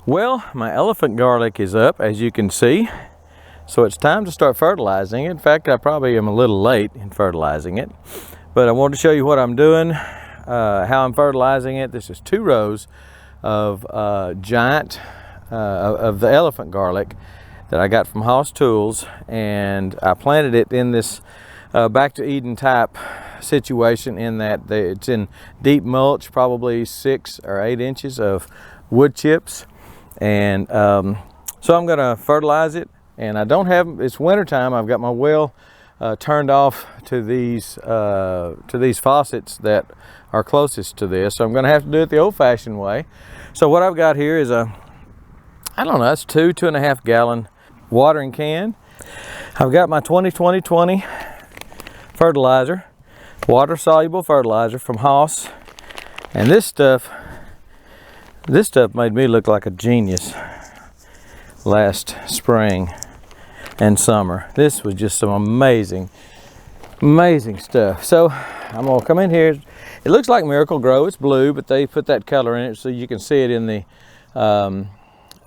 Well, my elephant garlic is up, as you can see. So it's time to start fertilizing it. In fact, I probably am a little late in fertilizing it. But I wanted to show you what I'm doing, how I'm fertilizing it. This is 2 rows of of the elephant garlic that I got from HOSS Tools, and I planted it in this back to Eden type situation, in that it's in deep mulch, probably 6 or 8 inches of wood chips. And so I'm going to fertilize it, and I don't have, it's winter time, I've got my well turned off to these faucets that are closest to this, so I'm going to have to do it the old-fashioned way. So what I've got here is I don't know, it's 2.5 gallon watering can. I've got my 20-20-20 fertilizer, water soluble fertilizer from HOSS, and this stuff made me look like a genius last spring and summer. This was just some amazing stuff. So I'm gonna come in here. It looks like Miracle Grow. It's blue, but they put that color in it so you can see it in the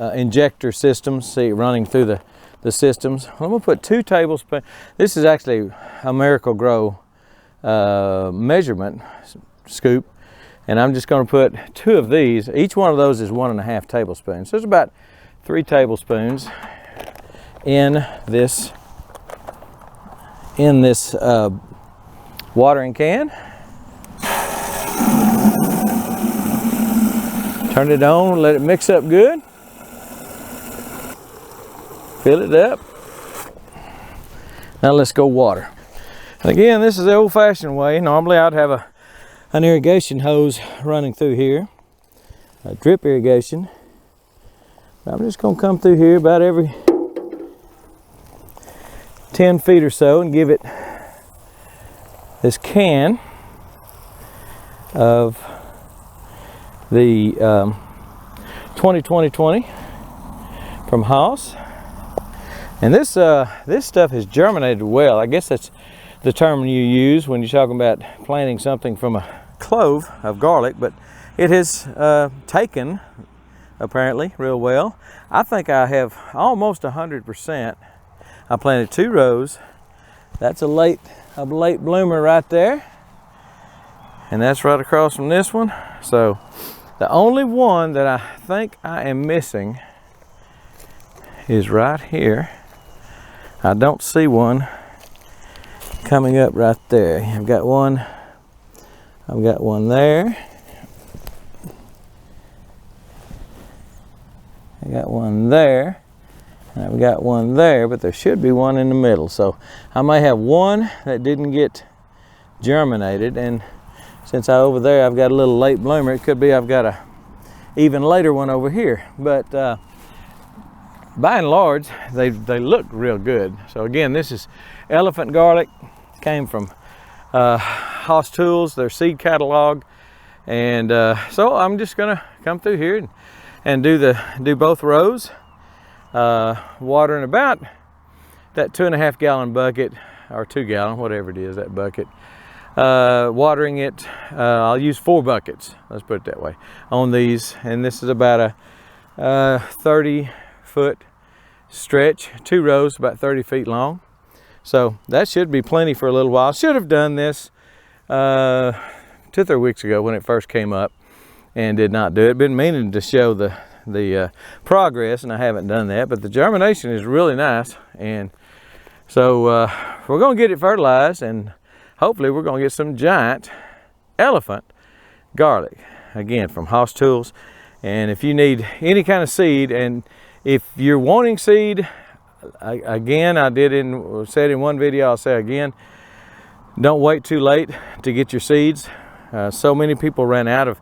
injector systems, see it running through the systems. I'm gonna put 2 tablespoons. This is actually a Miracle Grow measurement scoop. And I'm just going to put 2 of these. Each one of those is 1.5 tablespoons. So it's about 3 tablespoons in this watering can. Turn it on, let it mix up good. Fill it up. Now let's go water. And again, this is the old-fashioned way. Normally I'd have an irrigation hose running through here, a drip irrigation. I'm just going to come through here about every 10 feet or so and give it this can of the 20-20-20 from HOSS. And this stuff has germinated well. I guess that's the term you use when you're talking about planting something from a clove of garlic, but it has taken apparently real well. I think I have almost 100%. I planted 2 rows. That's a late bloomer right there, and that's right across from this one. So the only one that I think I am missing is right here. I don't see one coming up right there. I've got one there. I got one there. And I've got one there, but there should be one in the middle. So I may have one that didn't get germinated, and since over there I've got a little late bloomer, it could be I've got a even later one over here. But by and large, they look real good. So again, this is elephant garlic. Came from HOSS Tools, their seed catalog, and so I'm just gonna come through here and do both rows, watering about that 2.5 gallon bucket, or 2 gallon, whatever it is, that bucket. Watering it, I'll use 4 buckets, let's put it that way, on these, and this is about a 30-foot stretch, 2 rows, about 30 feet long. So that should be plenty for a little while. Should have done this 2 or 3 weeks ago when it first came up, and did not do it. Been meaning to show the progress, and I haven't done that. But the germination is really nice, and so we're going to get it fertilized, and hopefully we're going to get some giant elephant garlic, again from HOSS Tools. And if you need any kind of seed, and if you're wanting seed, again, said in one video, I'll say again, don't wait too late to get your seeds. So many people ran out of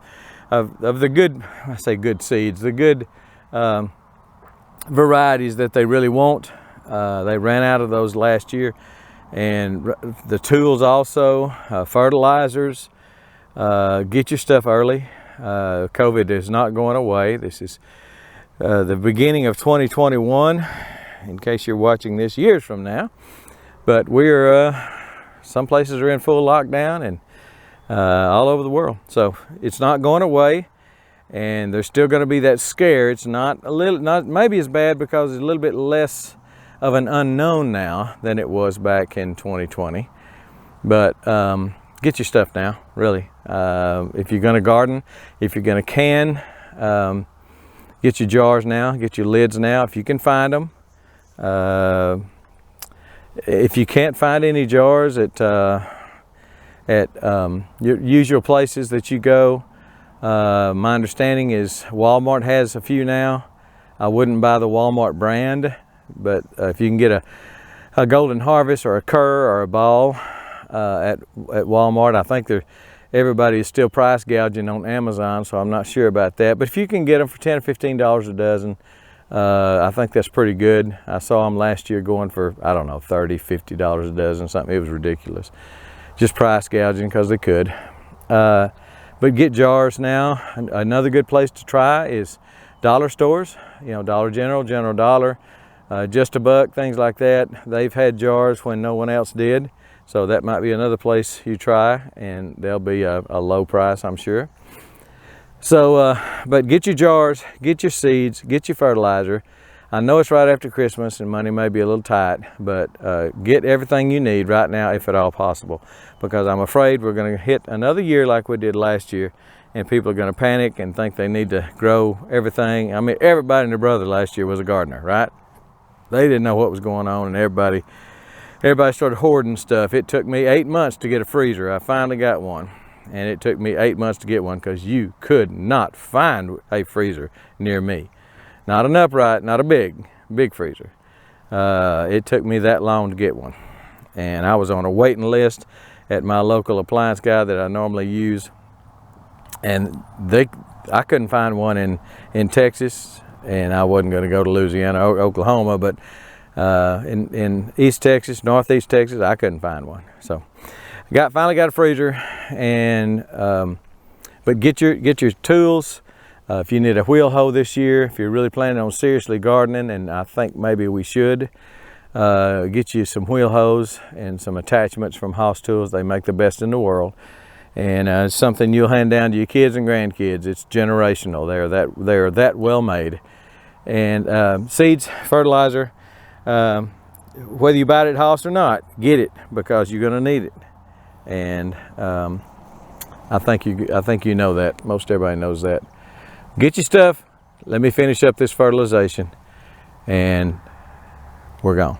the good, I say good seeds, the good varieties that they really want. They ran out of those last year. And the tools also, fertilizers, get your stuff early. COVID is not going away. This is the beginning of 2021. In case you're watching this years from now, but we're some places are in full lockdown, and all over the world, so it's not going away. and there's still going to be that scare. It's not maybe as bad because it's a little bit less of an unknown now than it was back in 2020. But get your stuff now, really. If you're going to garden, if you're going to can, get your jars now, get your lids now if you can find them. If you can't find any jars at your usual places that you go, my understanding is Walmart has a few now. I wouldn't buy the Walmart brand, but if you can get a Golden Harvest or a Kerr or a Ball at Walmart, I think everybody is still price gouging on Amazon, so I'm not sure about that. But if you can get them for $10 or $15 a dozen, I think that's pretty good. I saw them last year going for, I don't know, $30, $50 a dozen, something. It was ridiculous. Just price gouging because they could. But get jars now. Another good place to try is dollar stores. You know, Dollar General, General Dollar, Just a Buck, things like that. They've had jars when no one else did. So that might be another place you try, and they'll be a low price, I'm sure. So, but get your jars, get your seeds, get your fertilizer. I know it's right after Christmas and money may be a little tight, but get everything you need right now if at all possible, because I'm afraid we're going to hit another year like we did last year, and people are going to panic and think they need to grow everything. I mean, everybody and their brother last year was a gardener, right? They didn't know what was going on, and everybody started hoarding stuff. It took me 8 months to get a freezer. I finally got one, and it took me 8 months to get one because you could not find a freezer near me. Not an upright, not a big freezer. It took me that long to get one. And I was on a waiting list at my local appliance guy that I normally use. And I couldn't find one in Texas, and I wasn't gonna go to Louisiana or Oklahoma, but in East Texas, Northeast Texas, I couldn't find one. So finally got a freezer, and but get your tools. If you need a wheel hoe this year, if you're really planning on seriously gardening, and I think maybe we should, get you some wheel hoes and some attachments from HOSS tools. They make the best in the world, and it's something you'll hand down to your kids and grandkids. It's generational. They're that well made. And seeds, fertilizer, whether you buy it at HOSS or not, get it, because you're going to need it. And I think you know that. Most everybody knows that. Get your stuff. Let me finish up this fertilization, and we're gone.